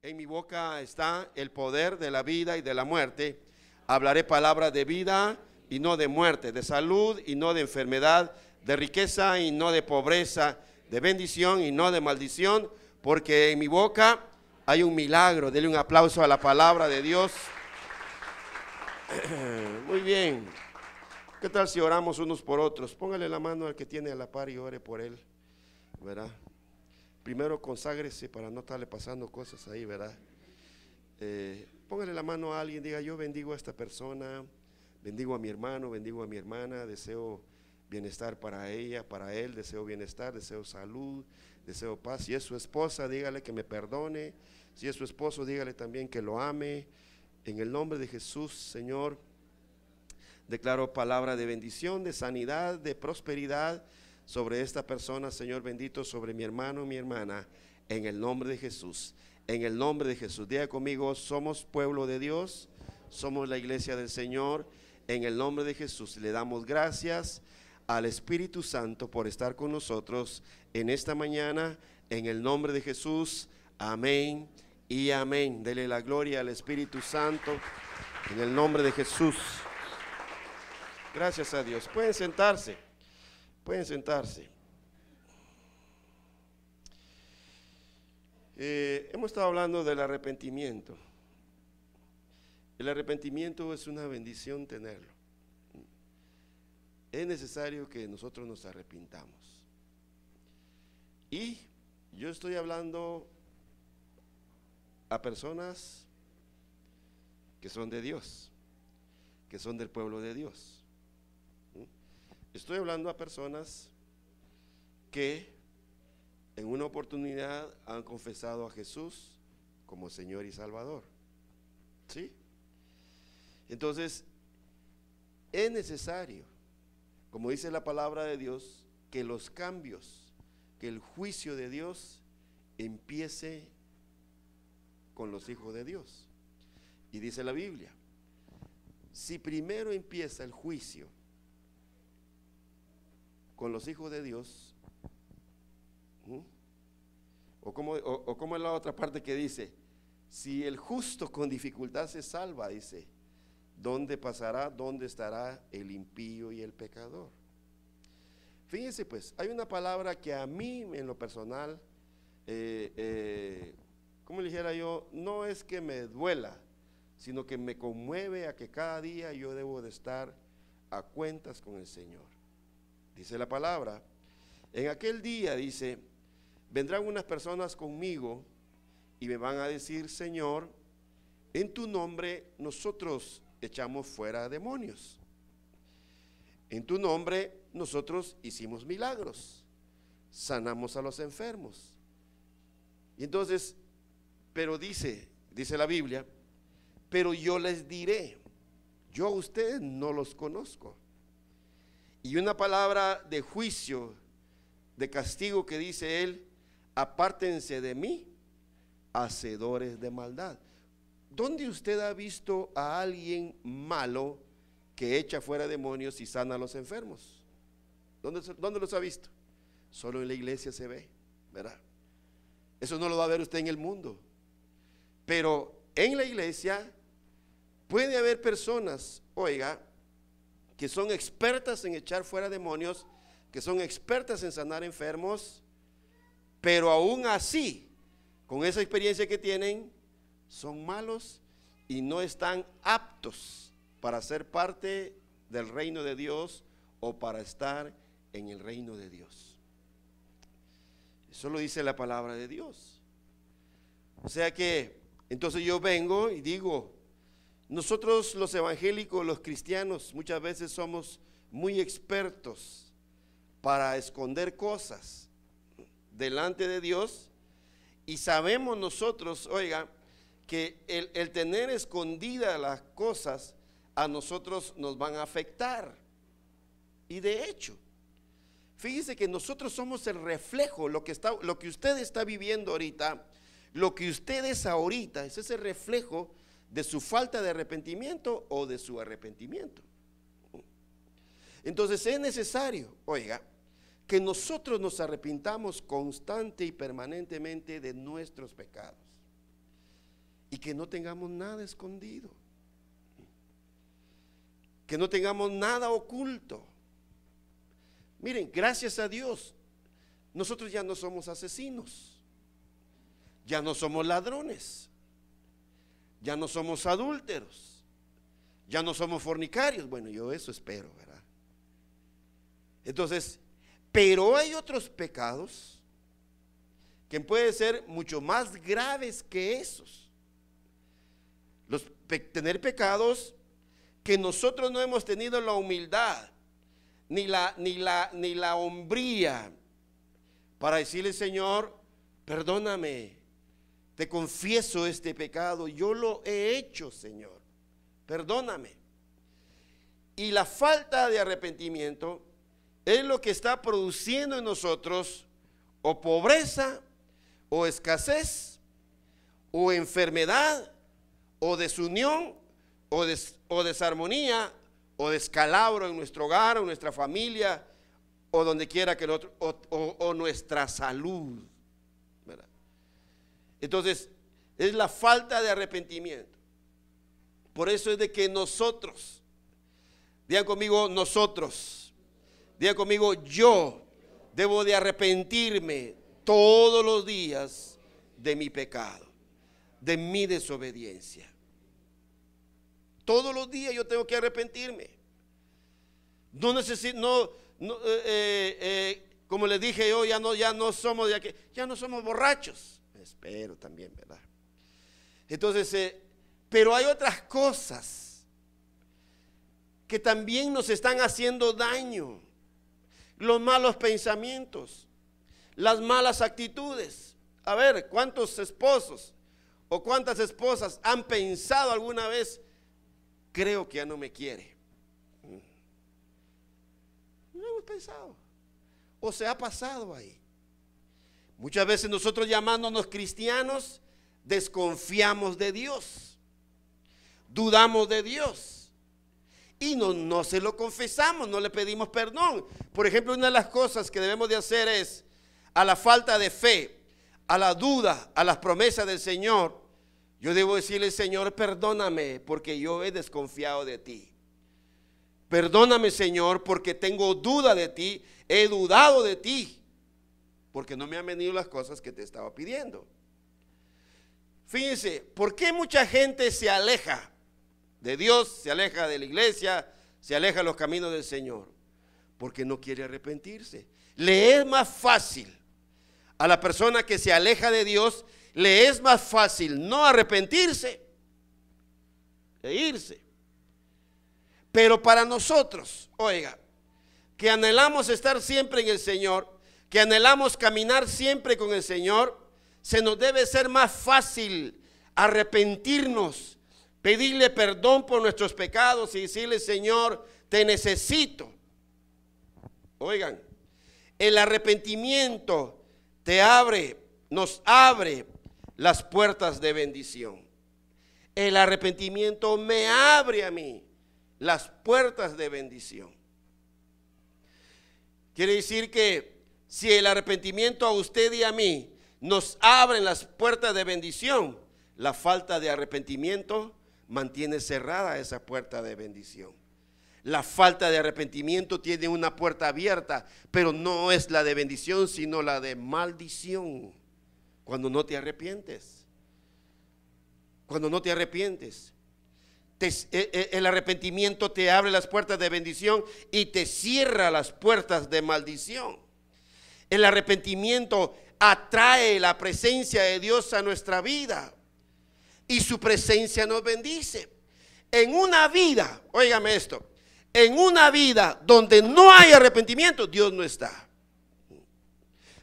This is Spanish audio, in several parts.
En mi boca está el poder de la vida y de la muerte. Hablaré palabras de vida y no de muerte, de salud y no de enfermedad, de riqueza y no de pobreza, de bendición y no de maldición, porque en mi boca hay un milagro. Dele un aplauso a la palabra de Dios. Muy bien. ¿Qué tal si oramos unos por otros? Póngale la mano al que tiene a la par y ore por él, ¿verdad? Primero conságrese para no estarle pasando cosas ahí, ¿verdad? Póngale la mano a alguien, diga: yo bendigo a esta persona, bendigo a mi hermano, bendigo a mi hermana, deseo bienestar para ella, para él, deseo bienestar, deseo salud, deseo paz. Si es su esposa, dígale que me perdone. Si es su esposo, dígale también que lo ame. En el nombre de Jesús, Señor, declaro palabra de bendición, de sanidad, de prosperidad sobre esta persona, Señor bendito, sobre mi hermano, mi hermana, en el nombre de Jesús. En el nombre de Jesús. Diga conmigo: somos pueblo de Dios, somos la iglesia del Señor. En el nombre de Jesús le damos gracias al Espíritu Santo por estar con nosotros en esta mañana. En el nombre de Jesús, amén y amén. Dele la gloria al Espíritu Santo en el nombre de Jesús. Gracias a Dios. Pueden sentarse. Pueden sentarse. Hemos estado hablando del arrepentimiento. El arrepentimiento es una bendición tenerlo. Es necesario que nosotros nos arrepintamos. Y yo estoy hablando a personas que son de Dios, que son del pueblo de Dios. Estoy hablando a personas que en una oportunidad han confesado a Jesús como Señor y Salvador. ¿Sí? Entonces, es necesario, como dice la palabra de Dios, que los cambios, que el juicio de Dios empiece con los hijos de Dios. Y dice la Biblia, si primero empieza el juicio con los hijos de Dios, o como es la otra parte que dice, si el justo con dificultad se salva, dice, ¿dónde pasará? ¿Dónde estará el impío y el pecador? Fíjense pues, hay una palabra que a mí en lo personal, como le dijera yo, no es que me duela, sino que me conmueve a que cada día yo debo de estar a cuentas con el Señor. Dice la palabra, en aquel día, dice, vendrán unas personas conmigo y me van a decir: Señor, en tu nombre nosotros echamos fuera demonios, en tu nombre nosotros hicimos milagros, sanamos a los enfermos. Y entonces, pero dice la Biblia, pero yo les diré, yo a ustedes no los conozco. Y una palabra de juicio, de castigo que dice él: apártense de mí, hacedores de maldad. ¿Dónde usted ha visto a alguien malo que echa fuera demonios y sana a los enfermos? ¿Dónde los ha visto? Solo en la iglesia se ve, ¿verdad? Eso no lo va a ver usted en el mundo. Pero en la iglesia puede haber personas, oiga, que son expertas en echar fuera demonios, que son expertas en sanar enfermos, pero aún así, con esa experiencia que tienen, son malos y no están aptos para ser parte del reino de Dios o para estar en el reino de Dios. Eso lo dice la palabra de Dios. O sea que, entonces yo vengo y digo, nosotros los evangélicos, los cristianos, muchas veces somos muy expertos para esconder cosas delante de Dios, y sabemos nosotros, oiga, que el tener escondidas las cosas a nosotros nos van a afectar. Y de hecho, fíjese que nosotros somos el reflejo, lo que usted está viviendo ahorita, lo que usted es ahorita, es ese reflejo de su falta de arrepentimiento o de su arrepentimiento. Entonces es necesario, oiga, que nosotros nos arrepintamos constante y permanentemente de nuestros pecados. que no tengamos nada escondido, que no tengamos nada oculto. Miren, gracias a Dios, nosotros ya no somos asesinos, ya no somos ladrones, ya no somos adúlteros, ya no somos fornicarios. Bueno, yo eso espero, ¿verdad? Entonces, pero hay otros pecados que pueden ser mucho más graves que esos. Tener pecados que nosotros no hemos tenido la humildad ni la hombría para decirle: Señor, perdóname, te confieso este pecado, yo lo he hecho, Señor, perdóname. Y la falta de arrepentimiento es lo que está produciendo en nosotros o pobreza, o escasez, o enfermedad, o desunión, o desarmonía, o descalabro en nuestro hogar, o en nuestra familia, o donde quiera que nosotros, o nuestra salud, ¿verdad? Entonces, es la falta de arrepentimiento. Por eso es de que nosotros, digan conmigo, nosotros, digan conmigo, yo debo de arrepentirme todos los días de mi pecado, de mi desobediencia. Todos los días yo tengo que arrepentirme. No necesito, como les dije yo, ya no somos borrachos. Espero también, ¿verdad? Entonces, pero hay otras cosas que también nos están haciendo daño. Los malos pensamientos, las malas actitudes. A ver, ¿cuántos esposos o cuántas esposas han pensado alguna vez: creo que ya no me quiere? No hemos pensado, o se ha pasado ahí. Muchas veces nosotros, llamándonos cristianos, desconfiamos de Dios, dudamos de Dios y no se lo confesamos, no le pedimos perdón. Por ejemplo, una de las cosas que debemos de hacer es, a la falta de fe, a la duda, a las promesas del Señor, yo debo decirle: Señor, perdóname porque yo he desconfiado de ti. Perdóname, Señor, porque tengo duda de ti, he dudado de ti, porque no me han venido las cosas que te estaba pidiendo. Fíjense, ¿por qué mucha gente se aleja de Dios, se aleja de la iglesia, se aleja de los caminos del Señor? Porque no quiere arrepentirse. Le es más fácil a la persona que se aleja de Dios, le es más fácil no arrepentirse e irse. Pero para nosotros, oiga, que anhelamos estar siempre en el Señor, que anhelamos caminar siempre con el Señor, se nos debe ser más fácil arrepentirnos, pedirle perdón por nuestros pecados y decirle: Señor, te necesito. Oigan, el arrepentimiento nos abre las puertas de bendición. El arrepentimiento me abre a mí las puertas de bendición. Quiere decir que si el arrepentimiento a usted y a mí nos abre las puertas de bendición, la falta de arrepentimiento mantiene cerrada esa puerta de bendición. La falta de arrepentimiento tiene una puerta abierta, pero no es la de bendición, sino la de maldición. Cuando no te arrepientes, el arrepentimiento te abre las puertas de bendición y te cierra las puertas de maldición. El arrepentimiento atrae la presencia de Dios a nuestra vida y su presencia nos bendice. En una vida, óigame esto, en una vida donde no hay arrepentimiento, Dios no está.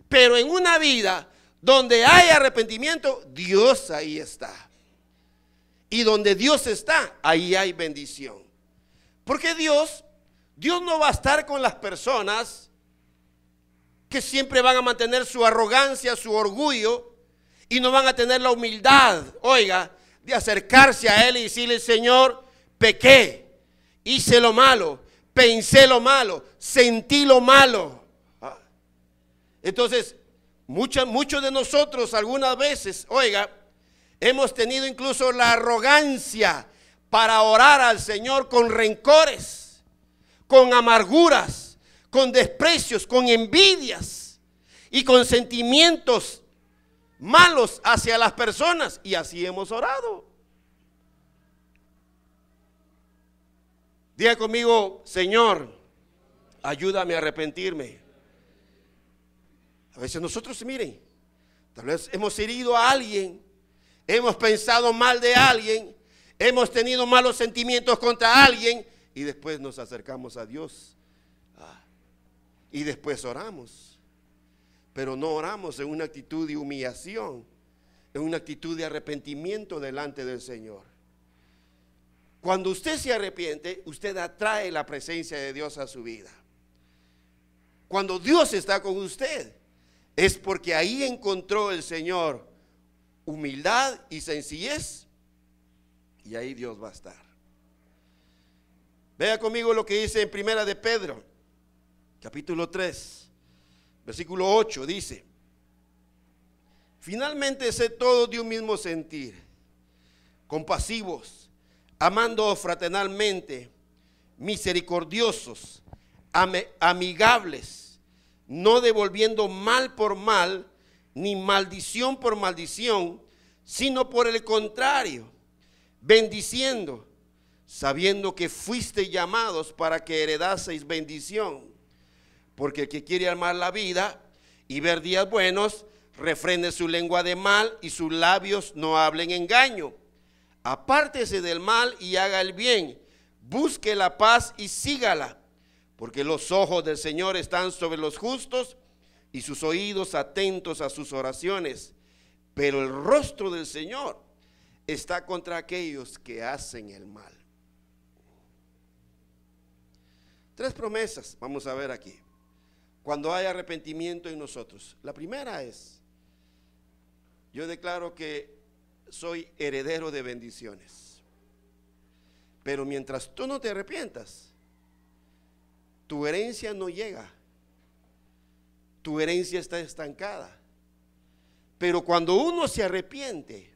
Pero en una vida donde hay arrepentimiento, Dios ahí está. Y donde Dios está, ahí hay bendición. Porque Dios no va a estar con las personas que siempre van a mantener su arrogancia, su orgullo, y no van a tener la humildad, oiga, de acercarse a Él y decirle: Señor, pequé, hice lo malo, pensé lo malo, sentí lo malo. Entonces, muchos de nosotros algunas veces, oiga, Hemos tenido incluso la arrogancia para orar al Señor con rencores, con amarguras, con desprecios, con envidias y con sentimientos malos hacia las personas. Y así hemos orado. Diga conmigo: Señor, ayúdame a arrepentirme. A veces nosotros, miren, tal vez hemos herido a alguien, hemos pensado mal de alguien, hemos tenido malos sentimientos contra alguien y después nos acercamos a Dios y después oramos. Pero no oramos en una actitud de humillación, en una actitud de arrepentimiento delante del Señor. Cuando usted se arrepiente, usted atrae la presencia de Dios a su vida. Cuando Dios está con usted, es porque ahí encontró el Señor humildad y sencillez, y ahí Dios va a estar. Vea conmigo lo que dice en Primera de Pedro, capítulo 3, versículo 8, dice: finalmente sed todos de un mismo sentir, compasivos, amando fraternalmente, misericordiosos, amigables, no devolviendo mal por mal, ni maldición por maldición, sino por el contrario, bendiciendo, sabiendo que fuisteis llamados para que heredaseis bendición. Porque el que quiere amar la vida y ver días buenos, refrene su lengua de mal y sus labios no hablen engaño. Apártese del mal y haga el bien, busque la paz y sígala, porque los ojos del Señor están sobre los justos y sus oídos atentos a sus oraciones, pero el rostro del Señor está contra aquellos que hacen el mal. 3 promesas vamos a ver aquí cuando hay arrepentimiento en nosotros. La primera es: yo declaro que soy heredero de bendiciones. Pero mientras tú no te arrepientas, tu herencia no llega. Tu herencia está estancada. Pero cuando uno se arrepiente,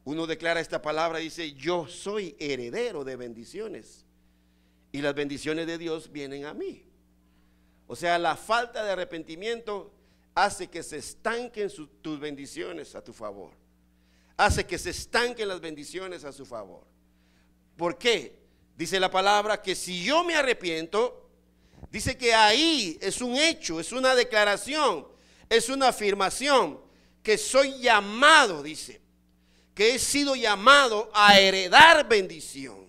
uno declara esta palabra, dice: yo soy heredero de bendiciones, y las bendiciones de Dios vienen a mí. O sea, la falta de arrepentimiento hace que se estanquen tus bendiciones a tu favor. Hace que se estanquen las bendiciones a su favor. ¿Por qué? Dice la palabra que si yo me arrepiento, dice que ahí es un hecho, es una declaración, es una afirmación, que soy llamado, dice, que he sido llamado a heredar bendición.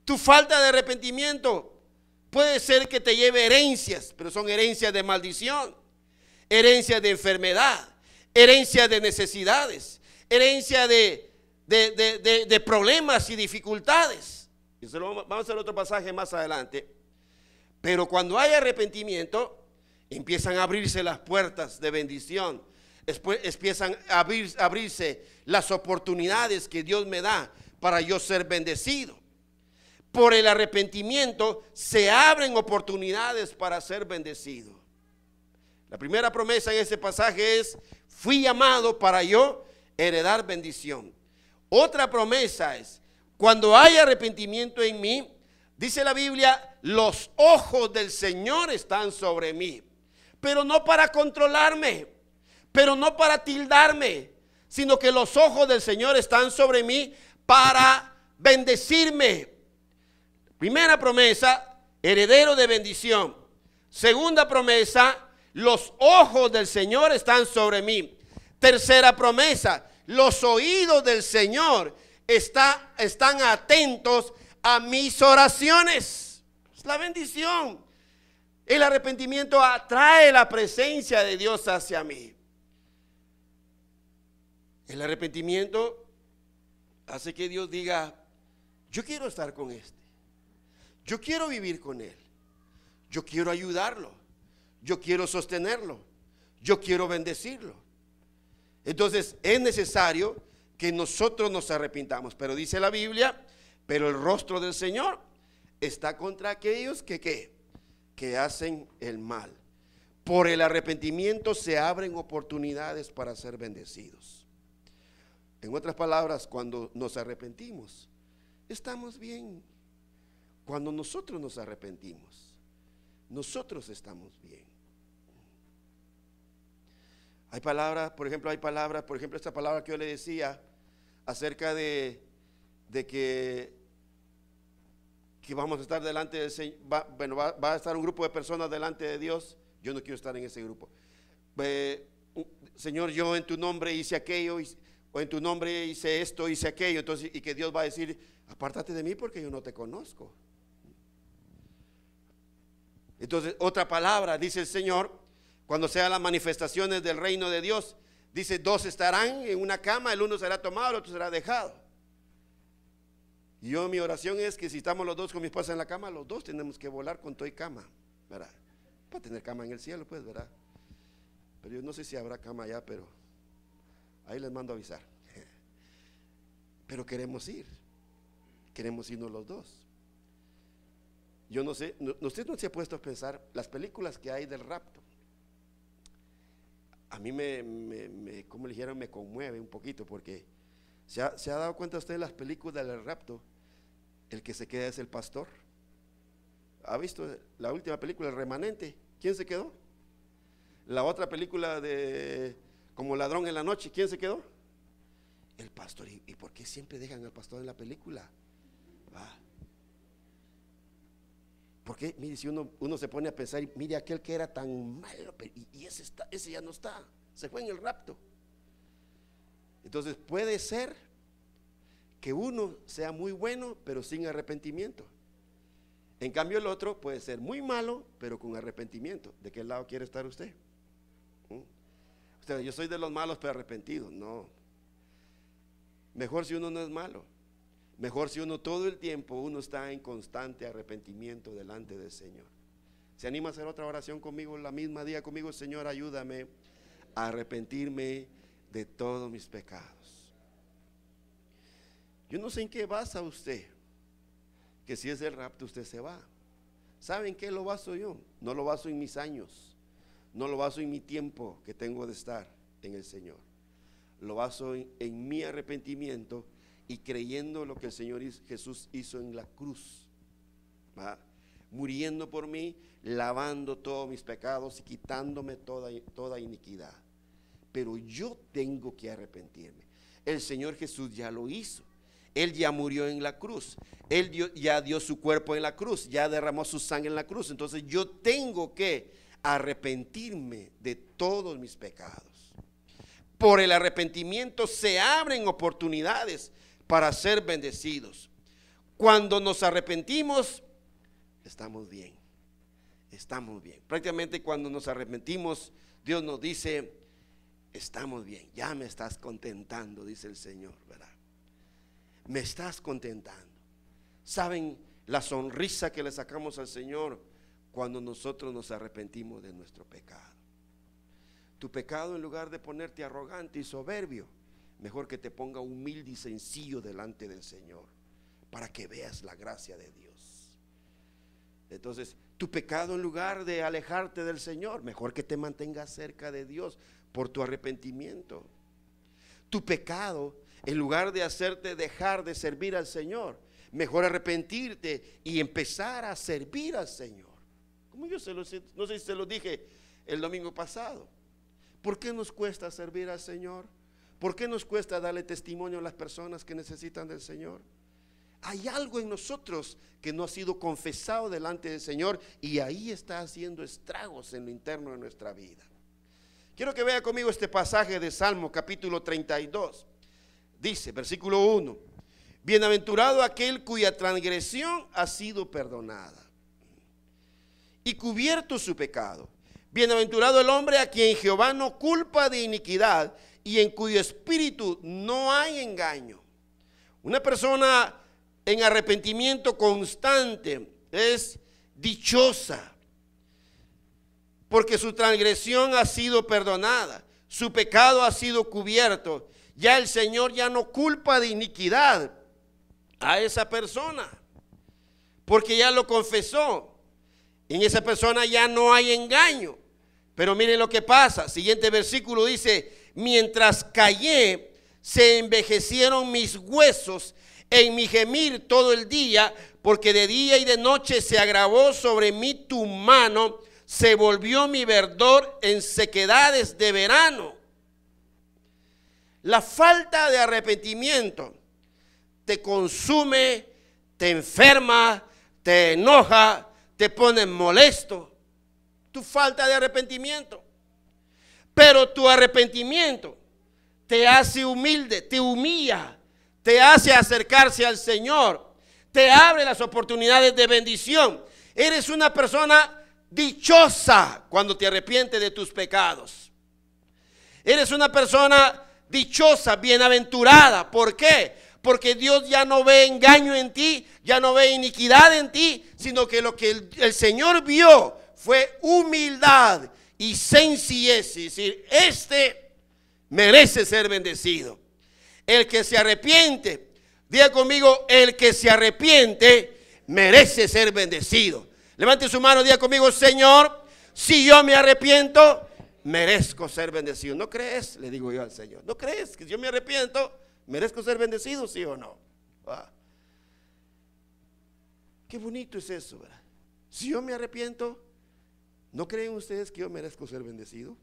Tu falta de arrepentimiento puede ser que te lleve herencias, pero son herencias de maldición, herencias de enfermedad, herencia de necesidades, herencia de problemas y dificultades. Vamos a hacer otro pasaje más adelante. Pero cuando hay arrepentimiento, empiezan a abrirse las puertas de bendición. Después empiezan a abrirse las oportunidades que Dios me da para yo ser bendecido. Por el arrepentimiento se abren oportunidades para ser bendecido. La primera promesa en este pasaje es: fui llamado para yo heredar bendición. Otra promesa es: cuando hay arrepentimiento en mí, dice la Biblia, los ojos del Señor están sobre mí. Pero no para controlarme, pero no para tildarme, sino que los ojos del Señor están sobre mí para bendecirme. Primera promesa, heredero de bendición. Segunda promesa, los ojos del Señor están sobre mí. Tercera promesa, los oídos del Señor están atentos a mis oraciones. Es la bendición. El arrepentimiento atrae la presencia de Dios hacia mí. El arrepentimiento hace que Dios diga: yo quiero estar con este, yo quiero vivir con él, yo quiero ayudarlo, yo quiero sostenerlo, yo quiero bendecirlo. Entonces es necesario que nosotros nos arrepintamos. Pero dice la Biblia: pero el rostro del Señor está contra aquellos que hacen el mal. Por el arrepentimiento se abren oportunidades para ser bendecidos. En otras palabras, cuando nos arrepentimos, estamos bien. Cuando nosotros nos arrepentimos, nosotros estamos bien. Hay palabras, por ejemplo, esta palabra que yo le decía acerca de que vamos a estar delante del Señor. Va a estar un grupo de personas delante de Dios. Yo no quiero estar en ese grupo. Señor, yo en tu nombre hice aquello, o en tu nombre hice esto, hice aquello. Entonces, y que Dios va a decir: apártate de mí porque yo no te conozco. Entonces, otra palabra, dice el Señor, cuando sean las manifestaciones del reino de Dios, dice: dos estarán en una cama, el uno será tomado, el otro será dejado. Y yo, mi oración es que si estamos los dos con mi esposa en la cama, los dos tenemos que volar con todo y cama, ¿verdad? Para tener cama en el cielo, pues, ¿verdad? Pero yo no sé si habrá cama allá, pero ahí les mando a avisar. Pero queremos irnos los dos. Yo no sé, usted no se ha puesto a pensar las películas que hay del rapto. A mí como le dijeron, me conmueve un poquito, porque ¿se ha dado cuenta usted de las películas del rapto? El que se queda es el pastor. ¿Ha visto la última película, El Remanente? ¿Quién se quedó? La otra película de Como ladrón en la noche, ¿quién se quedó? El pastor. ¿Y por qué siempre dejan al pastor en la película? Porque mire, si uno se pone a pensar, mire, aquel que era tan malo, y ese ya no está, se fue en el rapto. Entonces puede ser que uno sea muy bueno, pero sin arrepentimiento. En cambio el otro puede ser muy malo, pero con arrepentimiento. ¿De qué lado quiere estar usted? Usted, yo soy de los malos pero arrepentidos. No. Mejor si uno no es malo. Mejor si uno todo el tiempo uno está en constante arrepentimiento delante del Señor. ¿Se anima a hacer otra oración conmigo la misma día conmigo? Señor, ayúdame a arrepentirme de todos mis pecados. Yo no sé en qué basa usted que si es el rapto usted se va. ¿Saben qué lo baso yo? No lo baso en mis años, no lo baso en mi tiempo que tengo de estar en el Señor. Lo baso en mi arrepentimiento y creyendo lo que el Señor Jesús hizo en la cruz, ¿va? Muriendo por mí, lavando todos mis pecados y quitándome toda iniquidad. Pero yo tengo que arrepentirme. El Señor Jesús ya lo hizo. Él ya murió en la cruz. Él ya dio su cuerpo en la cruz, ya derramó su sangre en la cruz. Entonces yo tengo que arrepentirme de todos mis pecados. Por el arrepentimiento se abren oportunidades para ser bendecidos. Cuando nos arrepentimos, estamos bien. Estamos bien. Prácticamente cuando nos arrepentimos, Dios nos dice: estamos bien, ya me estás contentando, dice el Señor, ¿verdad? Me estás contentando. ¿Saben la sonrisa que le sacamos al Señor cuando nosotros nos arrepentimos de nuestro pecado? Tu pecado, en lugar de ponerte arrogante y soberbio, mejor que te ponga humilde y sencillo delante del Señor, para que veas la gracia de Dios. Entonces, tu pecado, en lugar de alejarte del Señor, mejor que te mantengas cerca de Dios por tu arrepentimiento. Tu pecado, en lugar de hacerte dejar de servir al Señor, mejor arrepentirte y empezar a servir al Señor. Como yo no sé si se lo dije el domingo pasado. ¿Por qué nos cuesta servir al Señor? ¿Por qué nos cuesta darle testimonio a las personas que necesitan del Señor? Hay algo en nosotros que no ha sido confesado delante del Señor, y ahí está haciendo estragos en lo interno de nuestra vida. Quiero que vea conmigo este pasaje de Salmo capítulo 32. Dice, versículo 1: bienaventurado aquel cuya transgresión ha sido perdonada y cubierto su pecado. Bienaventurado el hombre a quien Jehová no culpa de iniquidad y en cuyo espíritu no hay engaño. Una persona en arrepentimiento constante es dichosa, porque su transgresión ha sido perdonada, su pecado ha sido cubierto. Ya el Señor ya no culpa de iniquidad a esa persona, porque ya lo confesó. En esa persona ya no hay engaño. Pero miren lo que pasa. Siguiente versículo dice: mientras callé, se envejecieron mis huesos en mi gemir todo el día, porque de día y de noche se agravó sobre mí tu mano, se volvió mi verdor en sequedades de verano. La falta de arrepentimiento te consume, te enferma, te enoja, te pone molesto. Tu falta de arrepentimiento. Pero tu arrepentimiento te hace humilde, te humilla, te hace acercarse al Señor, te abre las oportunidades de bendición. Eres una persona dichosa cuando te arrepientes de tus pecados. Eres una persona dichosa, bienaventurada. ¿Por qué? Porque Dios ya no ve engaño en ti, ya no ve iniquidad en ti, sino que lo que el Señor vio fue humildad y sencillez. Es decir, este merece ser bendecido. El que se arrepiente, diga conmigo, el que se arrepiente merece ser bendecido. Levante su mano, diga conmigo, Señor, si yo me arrepiento, merezco ser bendecido. ¿No crees? Le digo yo al Señor. ¿No crees que si yo me arrepiento, merezco ser bendecido, sí o no? Qué bonito es eso, ¿verdad? Si yo me arrepiento, ¿no creen ustedes que yo merezco ser bendecido?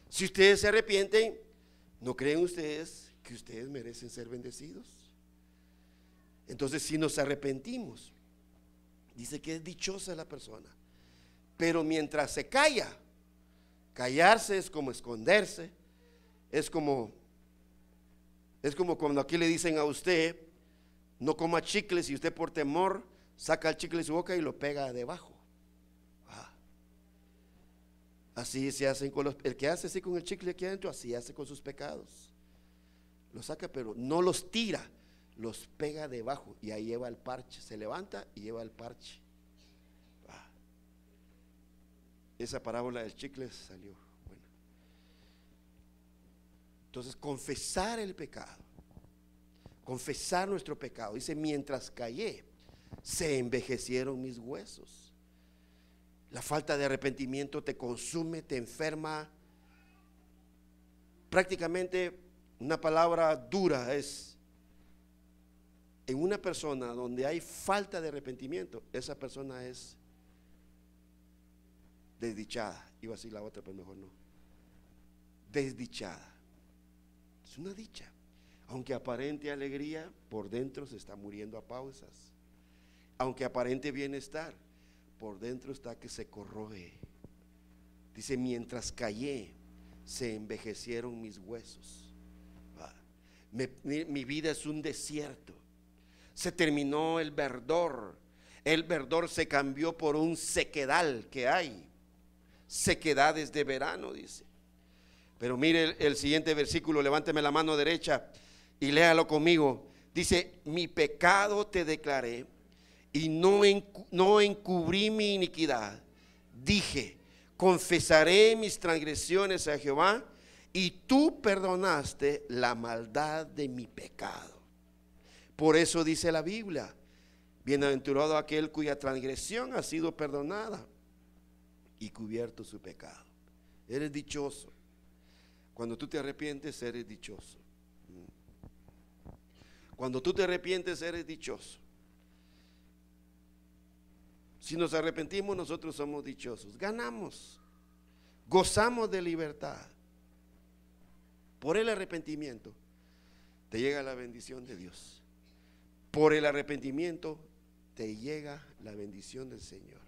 Si ustedes se arrepienten, ¿no creen ustedes que ustedes merecen ser bendecidos? Entonces, si nos arrepentimos, dice que es dichosa la persona. Pero mientras se calla, callarse es como esconderse, es como cuando aquí le dicen a usted, no coma chicles, y usted por temor saca el chicle de su boca y lo pega debajo. Así se hacen con el que hace así con el chicle aquí adentro, así hace con sus pecados. Los saca, pero no los tira, los pega debajo y ahí lleva el parche. Se levanta y lleva el parche. Esa parábola del chicle salió buena. Entonces, confesar el pecado, confesar nuestro pecado. Dice, mientras callé, se envejecieron mis huesos. La falta de arrepentimiento te consume, te enferma. Prácticamente una palabra dura es, en una persona donde hay falta de arrepentimiento, esa persona es desdichada. Iba a decir la otra, pero mejor no. Desdichada. Es una dicha. Aunque aparente alegría, por dentro se está muriendo a pausas. Aunque aparente bienestar, por dentro está que se corroe. Dice, mientras callé, se envejecieron mis huesos. Mi vida es un desierto. Se terminó el verdor. El verdor se cambió por un sequedal que hay. Sequedades de verano, dice. Pero mire el siguiente versículo, levánteme la mano derecha y léalo conmigo. Dice, mi pecado te declaré y no encubrí mi iniquidad. Dije, confesaré mis transgresiones a Jehová, y tú perdonaste la maldad de mi pecado. Por eso dice la Biblia, bienaventurado aquel cuya transgresión ha sido perdonada y cubierto su pecado. Eres dichoso. Cuando tú te arrepientes, eres dichoso. Cuando tú te arrepientes, eres dichoso. Si nos arrepentimos, nosotros somos dichosos. Ganamos, gozamos de libertad. Por el arrepentimiento te llega la bendición de Dios. Por el arrepentimiento te llega la bendición del Señor.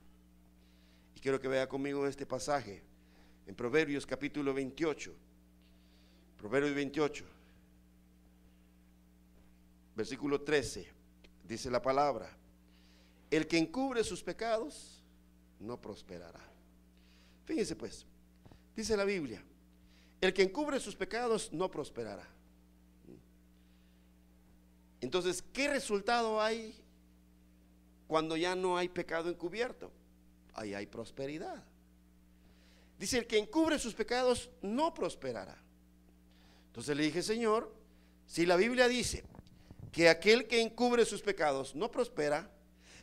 Y quiero que vea conmigo este pasaje en Proverbios capítulo 28. Proverbios 28, versículo 13, dice la palabra: el que encubre sus pecados no prosperará. Fíjense pues, dice la Biblia, el que encubre sus pecados no prosperará. Entonces, ¿qué resultado hay cuando ya no hay pecado encubierto? Ahí hay prosperidad. Dice, el que encubre sus pecados no prosperará. Entonces le dije, Señor, si la Biblia dice que aquel que encubre sus pecados no prospera,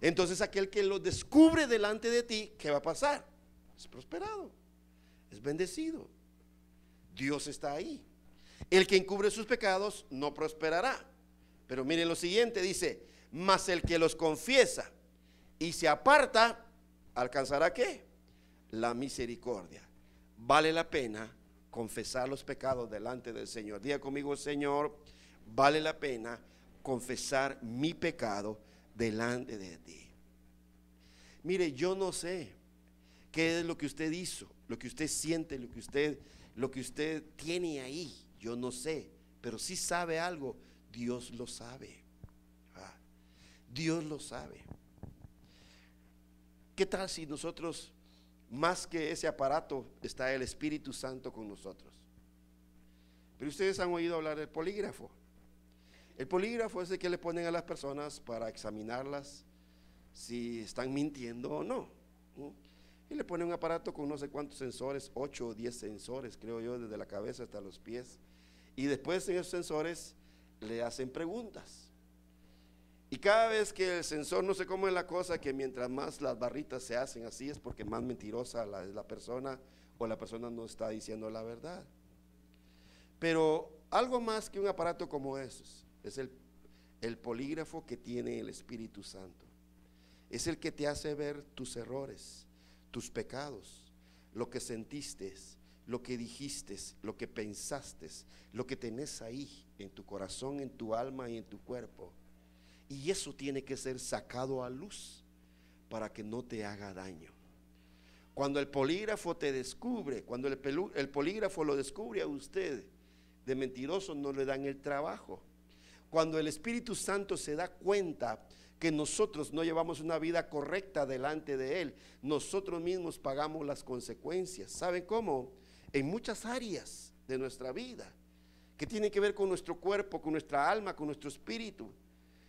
entonces aquel que los descubre delante de ti, ¿qué va a pasar? Es prosperado, es bendecido. Dios está ahí. El que encubre sus pecados no prosperará. Pero miren lo siguiente, dice, mas el que los confiesa y se aparta, ¿alcanzará qué? La misericordia. Vale la pena confesar los pecados delante del Señor. Diga conmigo, Señor, vale la pena confesar mi pecado delante de ti. Mire, yo no sé qué es lo que usted hizo, lo que usted siente, lo que usted tiene ahí. Yo no sé, pero si sabe algo, Dios lo sabe. Dios lo sabe. ¿Qué tal si nosotros, más que ese aparato, está el Espíritu Santo con nosotros? Pero ustedes han oído hablar del polígrafo. El polígrafo es el que le ponen a las personas para examinarlas si están mintiendo o no. Y le ponen un aparato con no sé cuántos sensores, 8 o 10 sensores, creo yo, desde la cabeza hasta los pies. Y después en esos sensores le hacen preguntas. Y cada vez que el sensor, no sé cómo es la cosa, que mientras más las barritas se hacen así es porque más mentirosa es la persona, o la persona no está diciendo la verdad. Pero algo más que un aparato como esos es el polígrafo que tiene el Espíritu Santo. Es el que te hace ver tus errores, tus pecados, lo que sentiste, lo que dijiste, lo que pensaste, lo que tenés ahí en tu corazón, en tu alma y en tu cuerpo. Y eso tiene que ser sacado a luz para que no te haga daño. Cuando el polígrafo te descubre, cuando el polígrafo lo descubre a usted de mentiroso, no le dan el trabajo. Cuando el Espíritu Santo se da cuenta que nosotros no llevamos una vida correcta delante de Él, nosotros mismos pagamos las consecuencias. ¿Saben cómo? En muchas áreas de nuestra vida, que tienen que ver con nuestro cuerpo, con nuestra alma, con nuestro espíritu.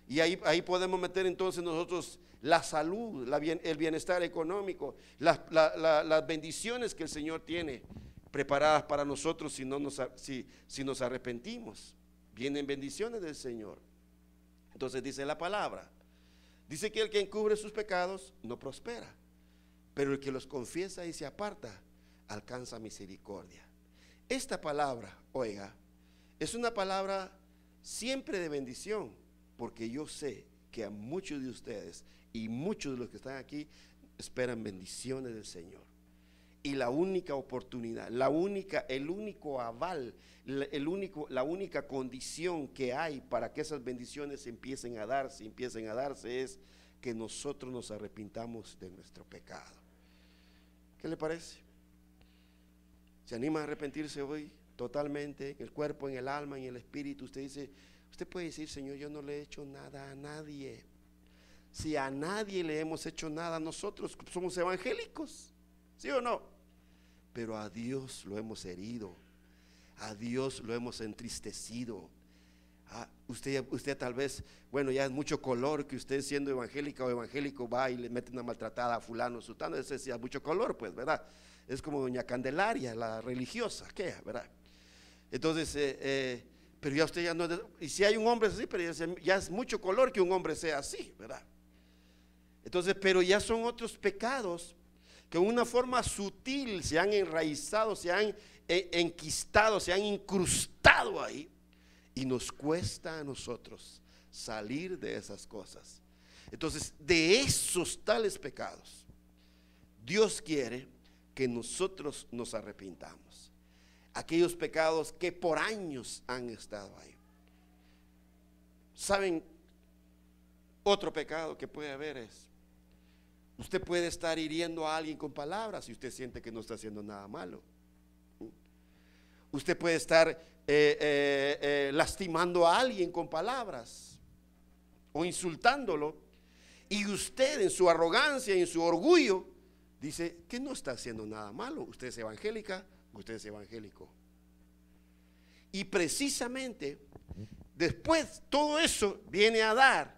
Y ahí podemos meter entonces nosotros la salud, el bienestar económico, las bendiciones que el Señor tiene preparadas para nosotros si nos arrepentimos. Vienen bendiciones del Señor. Entonces dice la palabra, dice que el que encubre sus pecados no prospera, pero el que los confiesa y se aparta alcanza misericordia. Esta palabra, oiga, es una palabra siempre de bendición, porque yo sé que a muchos de ustedes y muchos de los que están aquí esperan bendiciones del Señor. Y la única oportunidad, el único aval, la única condición que hay para que esas bendiciones empiecen a darse es que nosotros nos arrepintamos de nuestro pecado. ¿Qué le parece? ¿Se anima a arrepentirse hoy totalmente, en el cuerpo, en el alma, en el espíritu? Usted puede decir, Señor, yo no le he hecho nada a nadie. Si a nadie le hemos hecho nada, nosotros somos evangélicos, ¿sí o no? Pero a Dios lo hemos herido, a Dios lo hemos entristecido. Usted tal vez, bueno, ya es mucho color que usted siendo evangélica o evangélico va y le mete una maltratada a fulano, sutano, ese es ya mucho color, pues, ¿verdad? Es como doña Candelaria, la religiosa, ¿qué? ¿Verdad? Entonces, pero ya usted ya no, y si hay un hombre así, pero ya es mucho color que un hombre sea así, ¿verdad? Entonces, pero ya son otros pecados que de una forma sutil se han enraizado, se han enquistado, se han incrustado ahí, y nos cuesta a nosotros salir de esas cosas. Entonces, de esos tales pecados, Dios quiere que nosotros nos arrepintamos. Aquellos pecados que por años han estado ahí. ¿Saben? Otro pecado que puede haber es, usted puede estar hiriendo a alguien con palabras y usted siente que no está haciendo nada malo. Usted puede estar lastimando a alguien con palabras o insultándolo, y usted en su arrogancia y en su orgullo dice que no está haciendo nada malo. Usted es evangélica, usted es evangélico. Y precisamente después todo eso viene a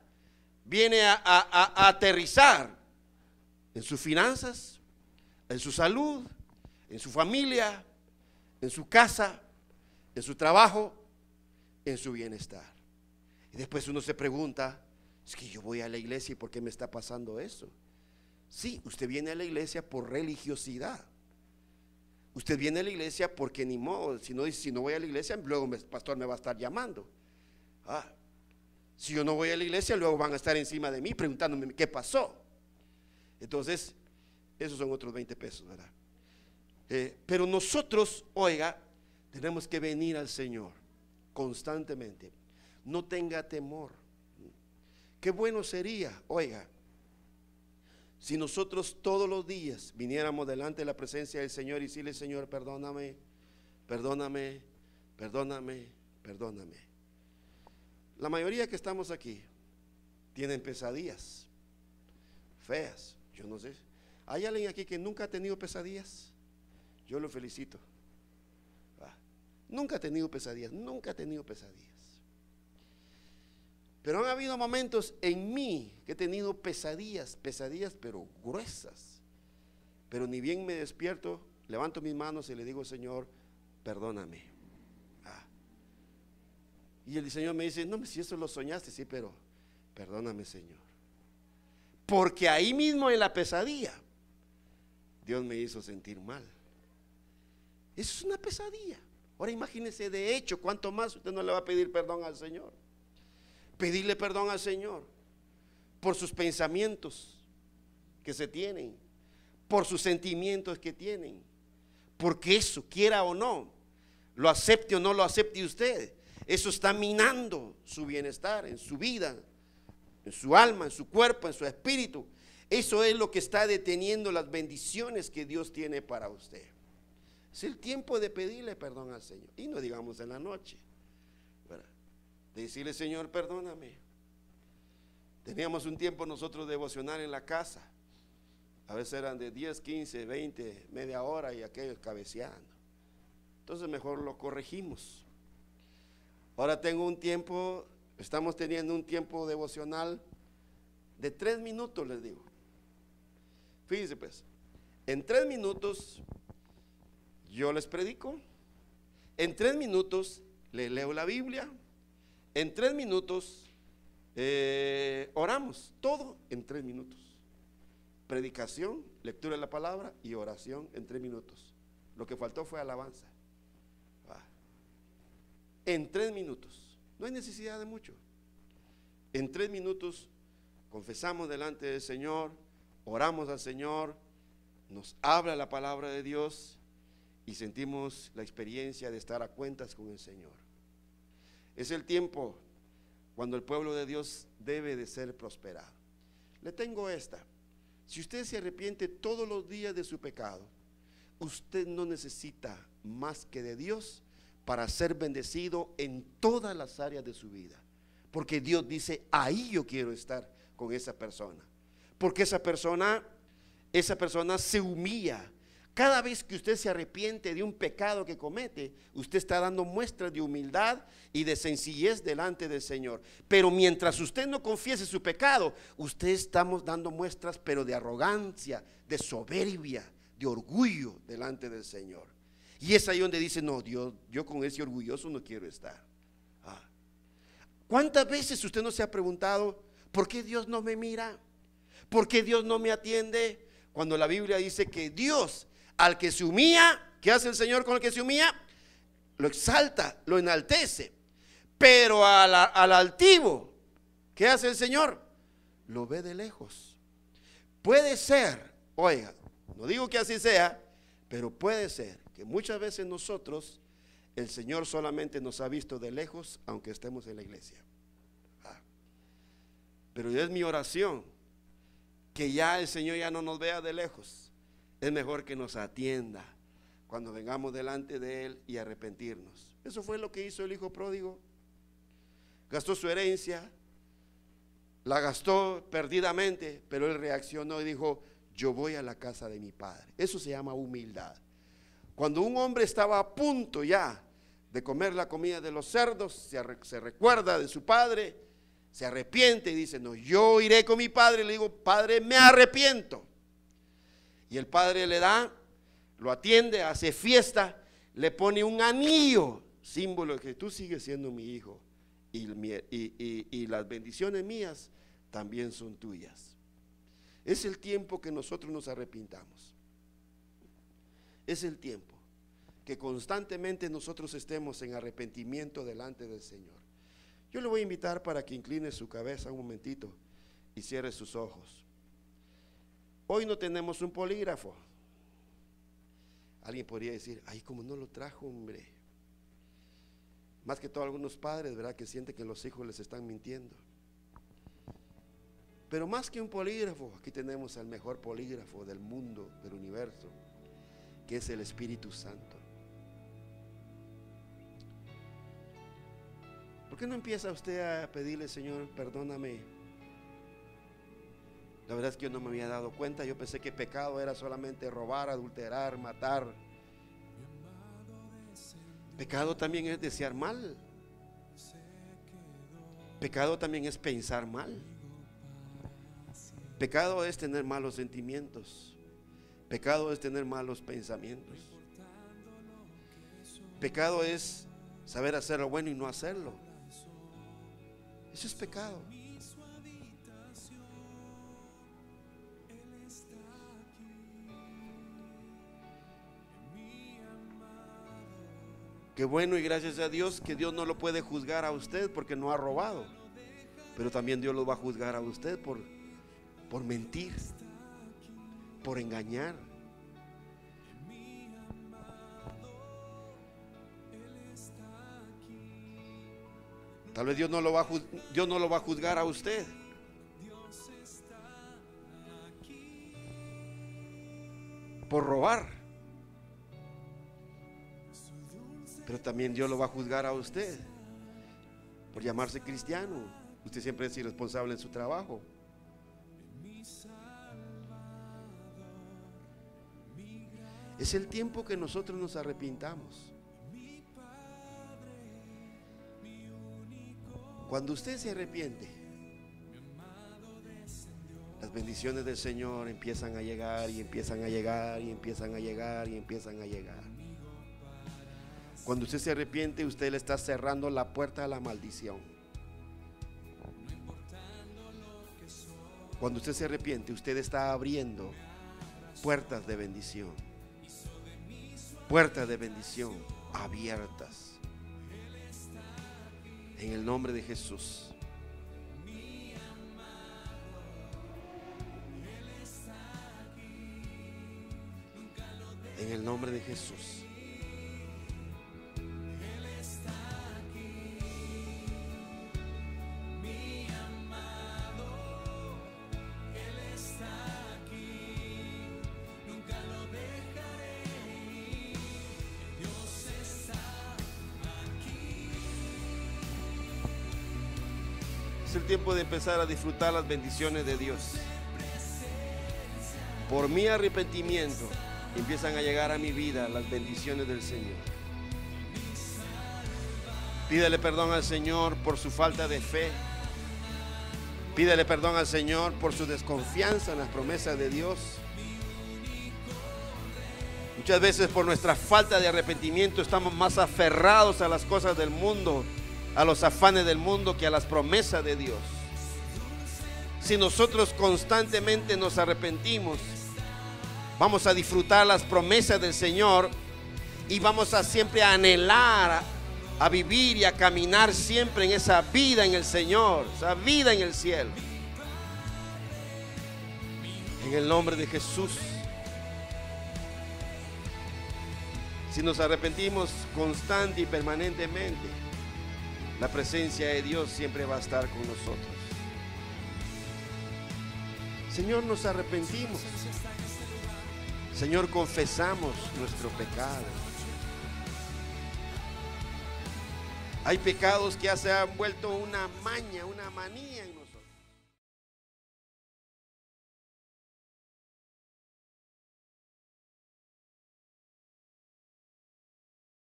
aterrizar en sus finanzas, en su salud, en su familia, en su casa, en su trabajo, en su bienestar. Y después uno se pregunta, es que yo voy a la iglesia y ¿por qué me está pasando eso? Sí, usted viene a la iglesia por religiosidad. Usted viene a la iglesia porque ni modo, si no voy a la iglesia, luego el pastor me va a estar llamando. Si yo no voy a la iglesia, luego van a estar encima de mí preguntándome qué pasó. Entonces, esos son otros 20 pesos, ¿verdad? Pero nosotros, oiga, tenemos que venir al Señor constantemente. No tenga temor. Qué bueno sería, oiga, si nosotros todos los días viniéramos delante de la presencia del Señor y decirle: Señor, perdóname, perdóname, perdóname, perdóname. La mayoría que estamos aquí tienen pesadillas feas. Yo no sé, ¿hay alguien aquí que nunca ha tenido pesadillas? Yo lo felicito. Nunca ha tenido pesadillas, nunca ha tenido pesadillas. Pero han habido momentos en mí que he tenido pesadillas pero gruesas. Pero ni bien me despierto, levanto mis manos y le digo: Señor, perdóname. Y el Señor me dice: no, si eso lo soñaste, sí, pero perdóname, Señor. Porque ahí mismo en la pesadilla, Dios me hizo sentir mal. Eso es una pesadilla. Ahora imagínese, de hecho, ¿cuánto más usted no le va a pedir perdón al Señor? Pedirle perdón al Señor por sus pensamientos que se tienen, por sus sentimientos que tienen, porque eso, quiera o no, lo acepte o no lo acepte usted, eso está minando su bienestar en su vida, en su alma, en su cuerpo, en su espíritu. Eso es lo que está deteniendo las bendiciones que Dios tiene para usted. Es el tiempo de pedirle perdón al Señor, y no digamos en la noche, ¿verdad? De decirle: Señor, perdóname. Teníamos un tiempo nosotros devocional en la casa. A veces eran de 10, 15, 20, media hora, y aquellos cabeceando. Entonces mejor lo corregimos. Ahora estamos teniendo un tiempo devocional de 3 minutos, les digo. Fíjense pues, en 3 minutos yo les predico, en 3 minutos les leo la Biblia, en 3 minutos oramos, todo en 3 minutos. Predicación, lectura de la palabra y oración en 3 minutos. Lo que faltó fue alabanza. En 3 minutos, no hay necesidad de mucho. En 3 minutos confesamos delante del Señor, oramos al Señor, nos habla la palabra de Dios y sentimos la experiencia de estar a cuentas con el Señor. Es el tiempo cuando el pueblo de Dios debe de ser prosperado. Le tengo esta: si usted se arrepiente todos los días de su pecado, usted no necesita más que de Dios para ser bendecido en todas las áreas de su vida, porque Dios dice: ahí yo quiero estar con esa persona, porque esa persona se humilla. Cada vez que usted se arrepiente de un pecado que comete, usted está dando muestras de humildad y de sencillez delante del Señor. Pero mientras usted no confiese su pecado, usted estamos dando muestras, pero de arrogancia, de soberbia, de orgullo delante del Señor. Y es ahí donde dice: no, Dios, yo con ese orgulloso no quiero estar. ¿Cuántas veces usted no se ha preguntado: ¿por qué Dios no me mira? ¿Por qué Dios no me atiende? Cuando la Biblia dice que Dios, al que se humilla, ¿qué hace el Señor con el que se humilla? Lo exalta, lo enaltece. Pero al altivo, ¿qué hace el Señor? Lo ve de lejos. Puede ser, oiga, no digo que así sea, pero puede ser que muchas veces nosotros, el Señor solamente nos ha visto de lejos, aunque estemos en la iglesia. Pero es mi oración que ya el Señor ya no nos vea de lejos. Es mejor que nos atienda cuando vengamos delante de Él y arrepentirnos. Eso fue lo que hizo el hijo pródigo. Gastó su herencia, la gastó perdidamente, pero él reaccionó y dijo: yo voy a la casa de mi padre. Eso se llama humildad. Cuando un hombre estaba a punto ya de comer la comida de los cerdos, se recuerda de su padre, se arrepiente y dice: no, yo iré con mi padre. Y le digo: Padre, me arrepiento. Y el padre le da, lo atiende, hace fiesta, le pone un anillo, símbolo de que tú sigues siendo mi hijo, y las bendiciones mías también son tuyas. Es el tiempo que nosotros nos arrepintamos. Es el tiempo. que constantemente nosotros estemos en arrepentimiento delante del Señor. Yo le voy a invitar para que incline su cabeza un momentito y cierre sus ojos. Hoy no tenemos un polígrafo. Alguien podría decir, ay, como no lo trajo, hombre. Más que todo algunos padres, ¿verdad?, que sienten que los hijos les están mintiendo. Pero más que un polígrafo, aquí tenemos al mejor polígrafo del mundo, del universo, que es el Espíritu Santo. ¿Por qué no empieza usted a pedirle, Señor, perdóname? La verdad es que yo no me había dado cuenta. Yo pensé que pecado era solamente robar, adulterar, matar. Pecado también es desear mal. Pecado también es pensar mal. Pecado es tener malos sentimientos. Pecado es tener malos pensamientos. Pecado es saber hacer lo bueno y no hacerlo. Eso es pecado. Qué bueno y gracias a Dios que Dios no lo puede juzgar a usted porque no ha robado, pero también Dios lo va a juzgar a usted por mentir, por engañar. Tal vez Dios no lo va a juzgar a usted, por robar, pero también Dios lo va a juzgar a usted por llamarse cristiano. Usted siempre es irresponsable en su trabajo. Es el tiempo que nosotros nos arrepintamos. Cuando usted se arrepiente, las bendiciones del Señor empiezan a llegar y empiezan a llegar y empiezan a llegar y empiezan a llegar. Cuando usted se arrepiente, usted le está cerrando la puerta a la maldición. Cuando usted se arrepiente, usted está abriendo puertas de bendición. Puertas de bendición abiertas. En el nombre de Jesús. En el nombre de Jesús. Es el tiempo de empezar a disfrutar las bendiciones de Dios. Por mi arrepentimiento empiezan a llegar a mi vida las bendiciones del Señor. Pídele perdón al Señor por su falta de fe. Pídele perdón al Señor por su desconfianza en las promesas de Dios. Muchas veces por nuestra falta de arrepentimiento estamos más aferrados a las cosas del mundo, a los afanes del mundo, que a las promesas de Dios. Si nosotros constantemente nos arrepentimos, vamos a disfrutar las promesas del Señor y vamos a siempre anhelar a vivir y a caminar siempre en esa vida en el Señor, esa vida en el cielo. En el nombre de Jesús. Si nos arrepentimos constante y permanentemente, la presencia de Dios siempre va a estar con nosotros. Señor, nos arrepentimos. Señor, confesamos nuestro pecado. Hay pecados que ya se han vuelto una maña, una manía en nosotros.